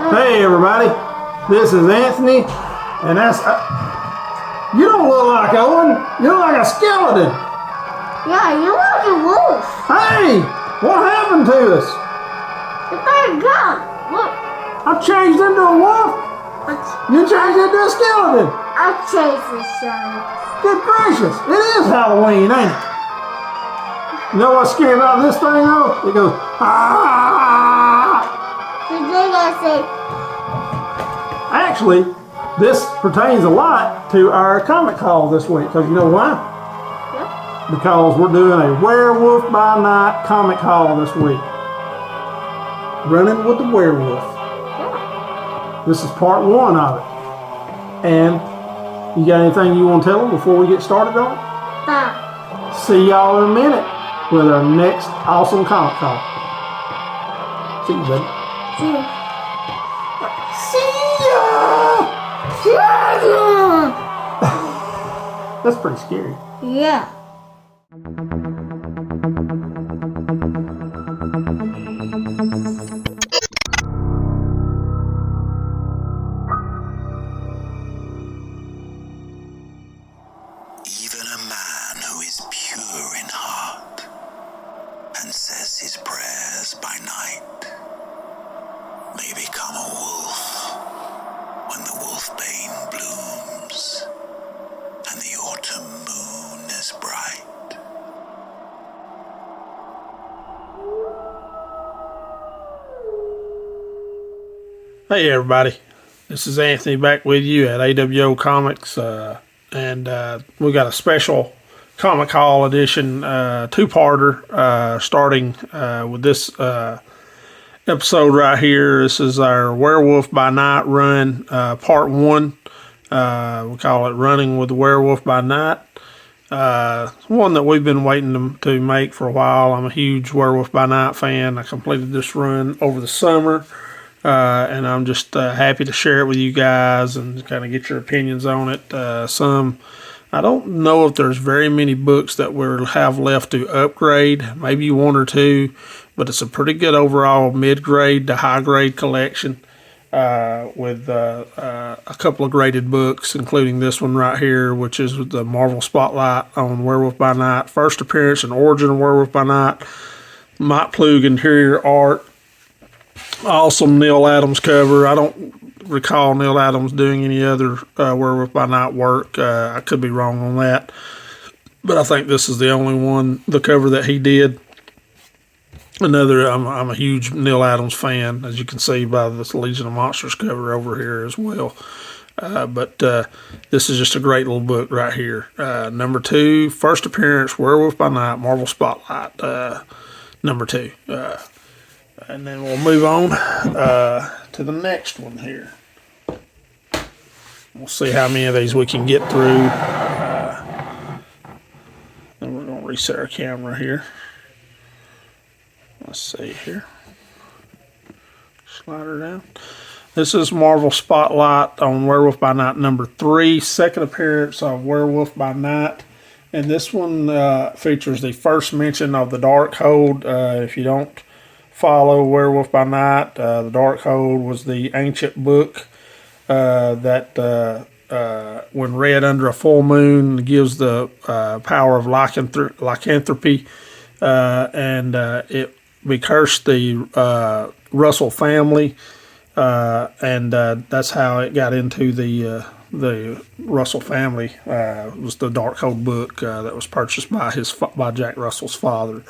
Hey everybody, this is Anthony, and that's you don't look like Owen. You look like a skeleton. Yeah, you look like a wolf. Hey, what happened to us? The bird gone. Look. I changed into a wolf. You changed into a skeleton. I changed the sun. Good gracious, it is Halloween, ain't it? You know what's scary about this thing though? It goes ah. Today I say. Actually, this pertains a lot to our comic call this week, because you know why? Yeah. Because we're doing a Werewolf by Night comic call this week. Running with the Werewolf. Yeah. This is part one of it. And you got anything you want to tell them before we get started on it? Bye. See y'all in a minute with our next awesome comic call. See you, buddy. See you. See ya! That's pretty scary. Yeah. Even a man who is pure in heart and says his prayers by night may become a wolf when the wolfbane blooms and the autumn moon is bright. Hey everybody, this is Anthony back with you at A.W.O Comics, and we got a special comic call edition, two-parter, starting with this episode right here. This is our Werewolf by Night run, part one. We call it Running with the Werewolf by Night. One that we've been waiting to make for a while. I'm a huge Werewolf by Night fan. I completed this run over the summer. And I'm just happy to share it with you guys and kind of get your opinions on it. I don't know if there's very many books that we'll have left to upgrade, maybe one or two, but it's a pretty good overall mid-grade to high-grade collection with a couple of graded books, including this one right here, which is the Marvel Spotlight on Werewolf by Night, first appearance and origin of Werewolf by Night, Mike Ploog interior art. Awesome Neil Adams cover. I don't recall Neil Adams doing any other Werewolf by Night work. I could be wrong on that, but I think this is the only one, the cover that he did. I'm a huge Neil Adams fan, as you can see by this Legion of Monsters cover over here as well. But this is just a great little book right here. Number 2, first appearance, Werewolf by Night, Marvel Spotlight, number 2. And then we'll move on to the next one here. We'll see how many of these we can get through. Then we're going to reset our camera here. Let's see here. Slide her down. This is Marvel Spotlight on Werewolf by Night number 3. Second appearance of Werewolf by Night. And this one features the first mention of the Darkhold. If you don't follow Werewolf by Night, the Darkhold was the ancient book that when read under a full moon gives the power of lycanthropy, and it cursed the Russell family, and that's how it got into the Russell family. It was the Darkhold book that was purchased by Jack Russell's father.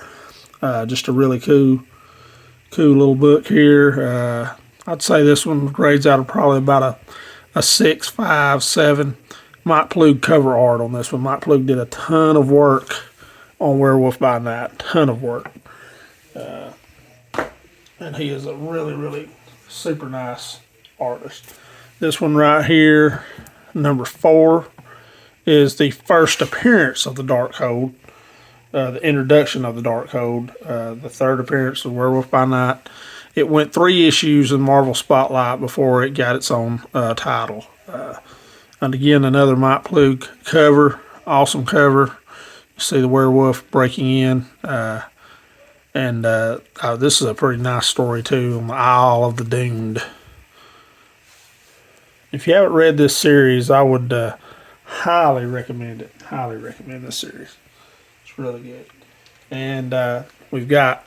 Just a really cool little book here. I'd say this one grades out of probably about a 6, 5, 7. Mike Ploog cover art on this one. Mike Ploog did a ton of work on Werewolf by Night. Ton of work. And he is a really, really super nice artist. This one right here, number 4, is the first appearance of the Darkhold. The introduction of the Darkhold, the third appearance of Werewolf by Night. It went 3 issues in Marvel Spotlight before it got its own title. And again, another Mike Ploog cover, awesome cover. You see the werewolf breaking in. And this is a pretty nice story too, on the Isle of the Doomed. if you haven't read this series, I would highly recommend it. Highly recommend this series. It's really good. And we've got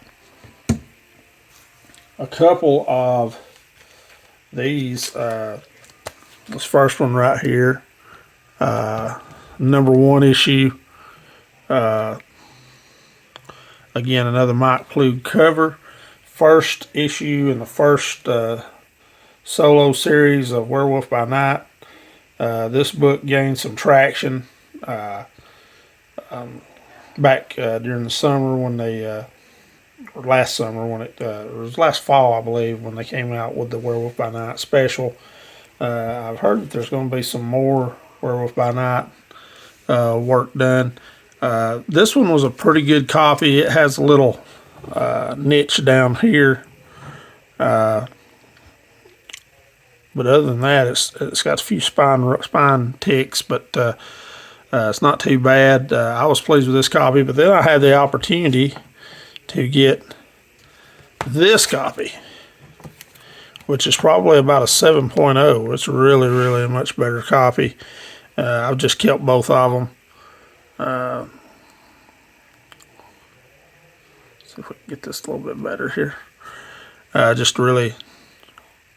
a couple of these. This first one right here, #1 issue. Again, another Mike Plug cover. First issue in the first solo series of Werewolf by Night. This book gained some traction back during the summer when they, or last summer when it was last fall, I believe, when they came out with the Werewolf by Night special. I've heard that there's going to be some more Werewolf by Night work done. This one was a pretty good copy. It has a little niche down here. But other than that, it's got a few spine ticks, but it's not too bad. I was pleased with this copy, but then I had the opportunity to get this copy, which is probably about a 7.0. It's really, really a much better copy. I've just kept both of them. See if we can get this a little bit better here. Just really,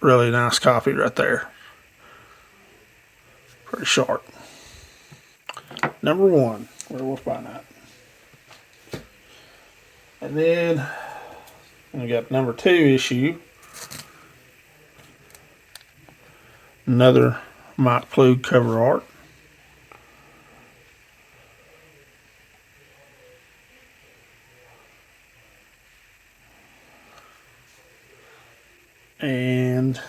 really nice copy right there. Pretty sharp. #1, Werewolf by Night. And then we got #2 issue. Another Mike Plug cover art. And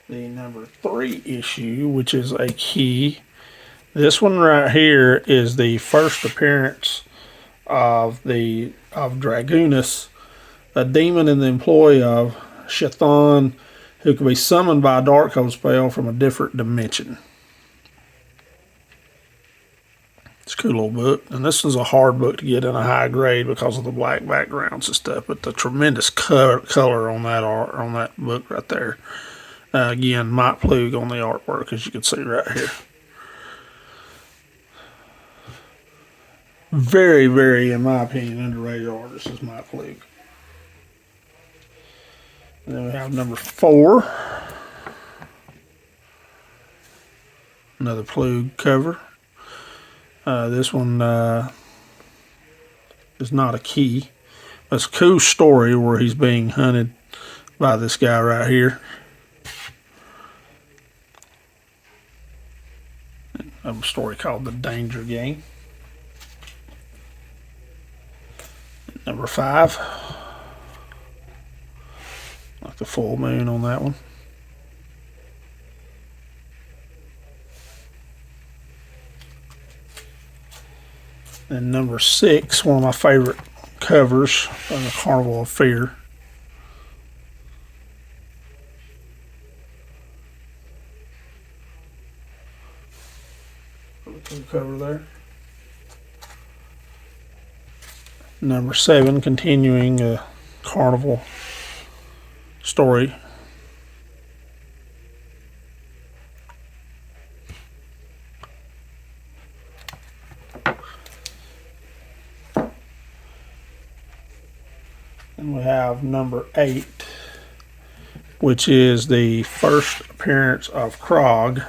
the #3 issue, which is a key. This one right here is the first appearance of Dragunus, a demon in the employ of Chthon, who can be summoned by a Darkhold spell from a different dimension. It's a cool little book, and this is a hard book to get in a high grade because of the black backgrounds and stuff. But the tremendous color on that art, on that book right there. Again, Mike Plug on the artwork, as you can see right here. Very, very, in my opinion, underrated artist is Mike Plug. And then we have #4. Another Plug cover. This one is not a key. It's a cool story where he's being hunted by this guy right here. A story called The Danger Game. #5. Like the full moon on that one. And #6, one of my favorite covers of the Carnival of Fear. Cover there. #7, continuing a Carnival story. And we have #8, which is the first appearance of Krog.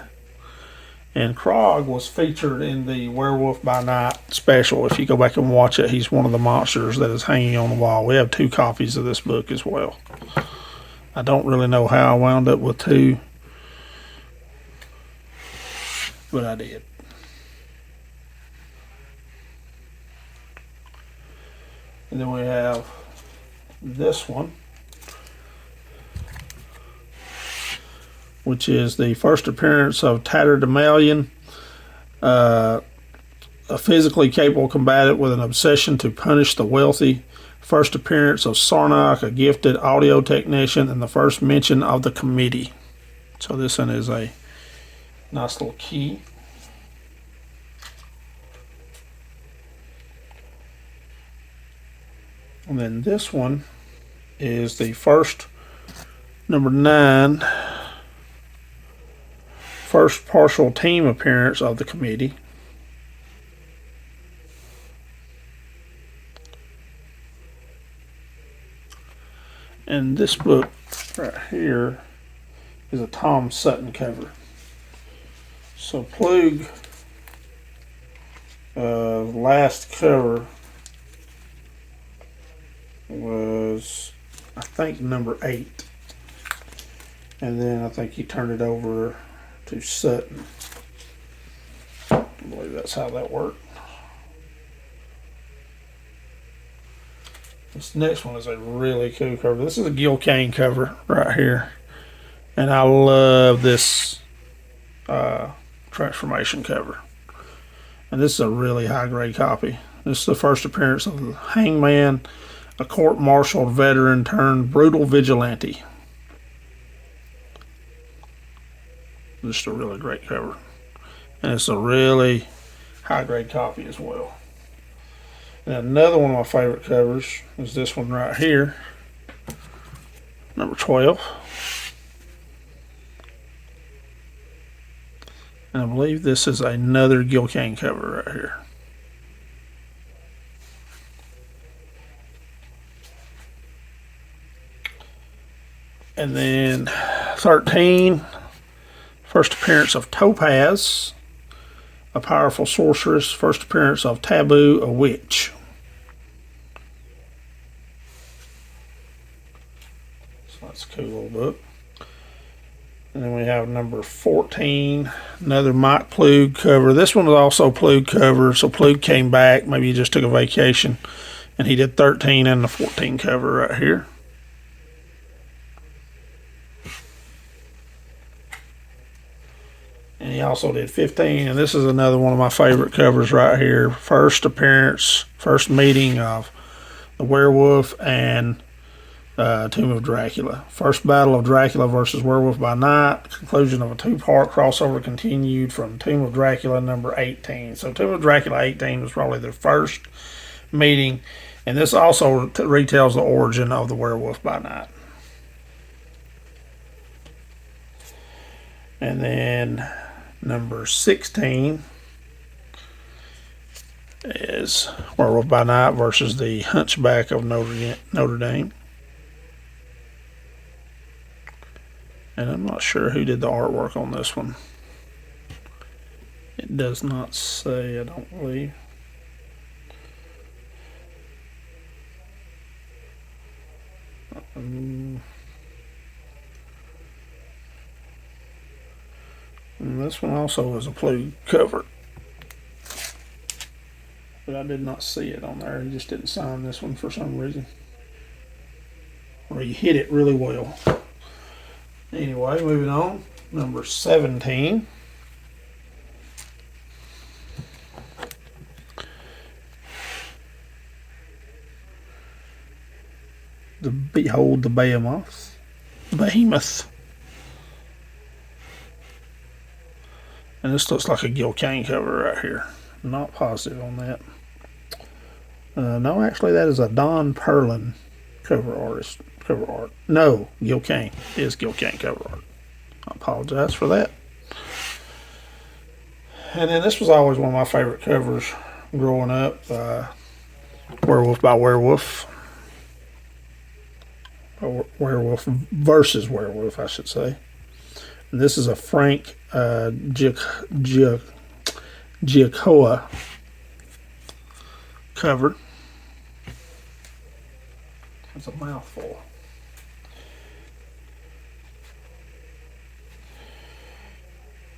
And Krog was featured in the Werewolf by Night special. If you go back and watch it, he's one of the monsters that is hanging on the wall. We have 2 copies of this book as well. I don't really know how I wound up with 2, but I did. And then we have this one, which is the first appearance of Tatterdemalion, a physically capable combatant with an obsession to punish the wealthy. First appearance of Sarnak, a gifted audio technician, and the first mention of the committee. So this one is a nice little key. And then this one is the first #9 first partial team appearance of the committee. And this book right here is a Tom Sutton cover. So Plug last cover was, I think, number 8. And then I think he turned it over to Sutton. I believe that's how that worked. This next one is a really cool cover. This is a Gil Kane cover right here. And I love this transformation cover. And this is a really high grade copy. This is the first appearance of the Hangman, a court-martialed veteran turned brutal vigilante. Just a really great cover. And it's a really high grade copy as well. And another one of my favorite covers is this one right here, number 12. And I believe this is another Gil Kane cover right here. And then 13, first appearance of Topaz, a powerful sorceress. First appearance of Taboo, a witch. So that's a cool little book. And then we have number 14, another Mike Plug cover. This one was also Plug cover, so Plug came back. Maybe he just took a vacation. And he did 13 and the 14 cover right here. And he also did 15, and this is another one of my favorite covers right here. First appearance, first meeting of the Werewolf and Tomb of Dracula. First battle of Dracula versus Werewolf by Night. Conclusion of a 2-part crossover continued from Tomb of Dracula number 18. So Tomb of Dracula 18 was probably the first meeting, and this also retells the origin of the Werewolf by Night. And then number 16 is Werewolf by Night versus the Hunchback of Notre Dame. And I'm not sure who did the artwork on this one. It does not say, I don't believe. And this one also was a Plug cover. But I did not see it on there. He just didn't sign this one for some reason. Or he hit it really well. Anyway, moving on. Number 17. Behold the Behemoth. Behemoth. And this looks like a Gil Kane cover right here. Not positive on that. No, actually that is a Don Perlin cover art. No, Gil Kane. It is Gil Kane cover art. I apologize for that. And then this was always one of my favorite covers growing up. Werewolf by Werewolf. Werewolf versus Werewolf, I should say. And this is a Frank Giacoa cover. That's a mouthful.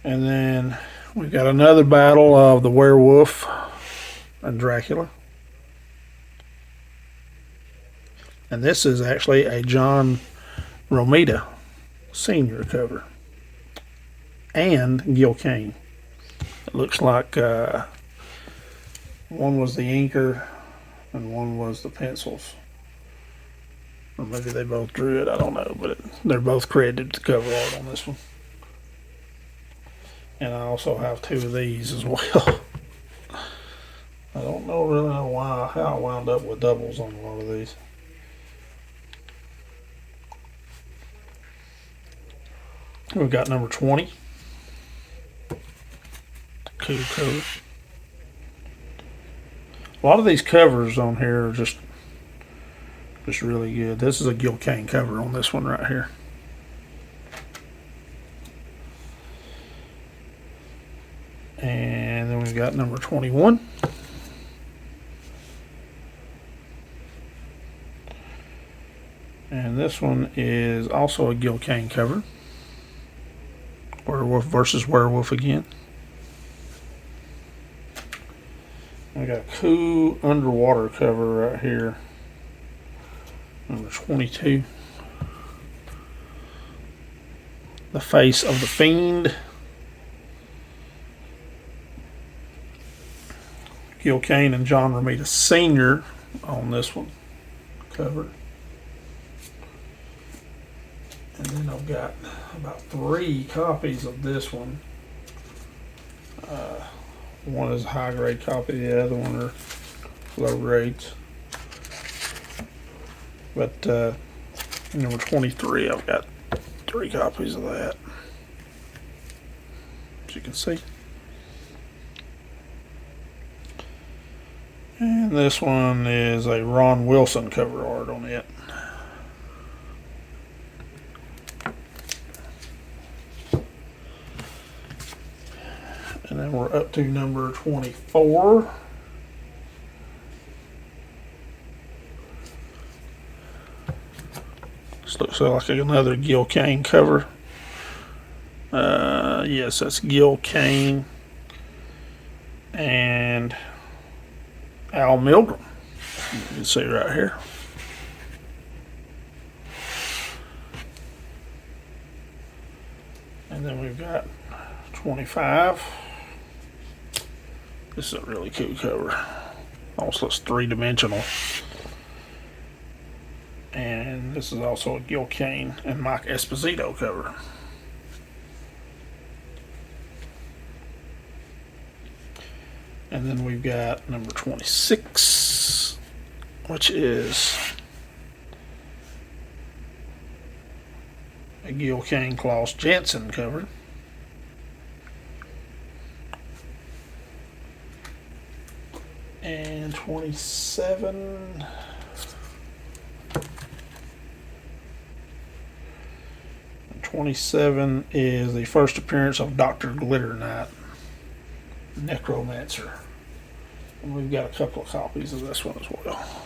And then we've got another battle of the Werewolf and Dracula. And this is actually a John Romita Sr. cover. And Gil Kane. It looks like one was the inker and one was the pencils. Or maybe they both drew it, I don't know. But they're both credited to cover art on this one. And I also have 2 of these as well. I don't really know how I wound up with doubles on a lot of these. We've got number 20. cool cover. A lot of these covers on here are just really good. This is a Gil Kane cover on this one right here. And then we've got number 21. And this one is also a Gil Kane cover. Werewolf versus Werewolf again. I got a cool underwater cover right here. Number 22. The Face of the Fiend. Gil Kane and John Romita Sr. on this one cover. And then I've got about 3 copies of this one. One is a high grade copy, the other one are low grades. But number 23, I've got 3 copies of that, as you can see. And this one is a Ron Wilson cover art on it. And then we're up to number 24. This looks like another Gil Kane cover. Yes, that's Gil Kane and Al Milgrom. You can see right here. And then we've got 25. This is a really cool cover. Almost looks 3-dimensional. And this is also a Gil Kane and Mike Esposito cover. And then we've got number 26, which is a Gil Kane Klaus Janson cover. And 27. And 27 is the first appearance of Dr. Glitter Knight, Necromancer. And we've got a couple of copies of this one as well.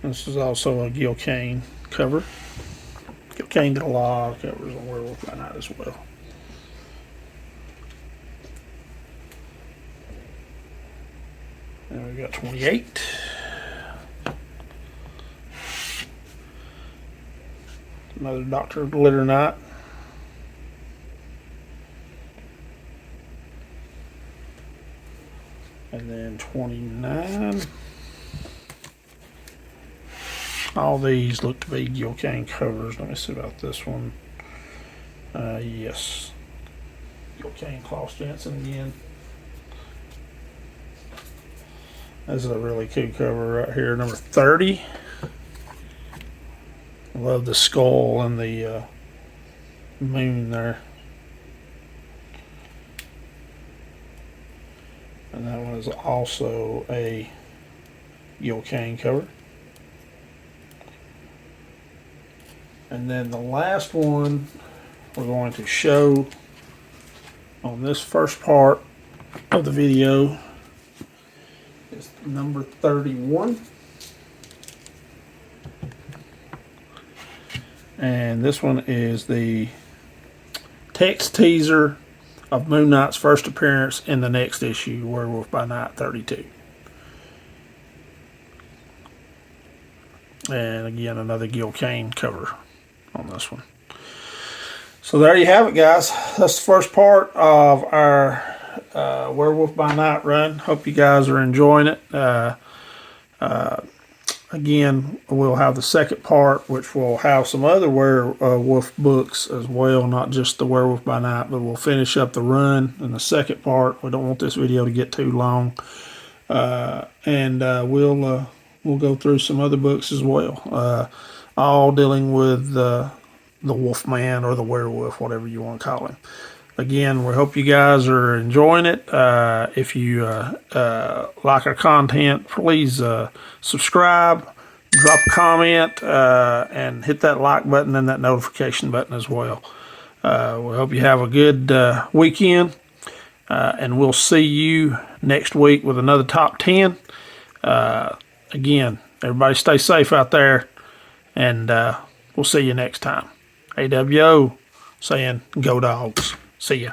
This is also a Gil Kane cover. Gil Kane did a lot of covers on Werewolf by Night as well. And we've got 28. Another Dr. Glitter Knight. And then 29. All these look to be Gil Kane covers. Let me see about this one. Yes. Gil Kane, Klaus Janson again. This is a really cool cover right here, number 30. I love the skull and the moon there. And that one is also a Gil Kane cover. And then the last one we're going to show on this first part of the video is number 31. And this one is the text teaser of Moon Knight's first appearance in the next issue, Werewolf by Night 32. And again, another Gil Kane cover on this one. So there you have it, guys. That's the first part of our Werewolf by Night run. Hope you guys are enjoying it. Again, we'll have the second part, which will have some other werewolf books as well, not just the Werewolf by Night, but we'll finish up the run in the second part. We don't want this video to get too long. And we'll go through some other books as well, all dealing with the Wolfman or the Werewolf, whatever you want to call him. Again, we hope you guys are enjoying it. If you like our content, please subscribe, drop a comment, and hit that like button and that notification button as well. We hope you have a good weekend, and we'll see you next week with another top 10. Again, everybody stay safe out there, and we'll see you next time. AWO saying, go dogs. See ya.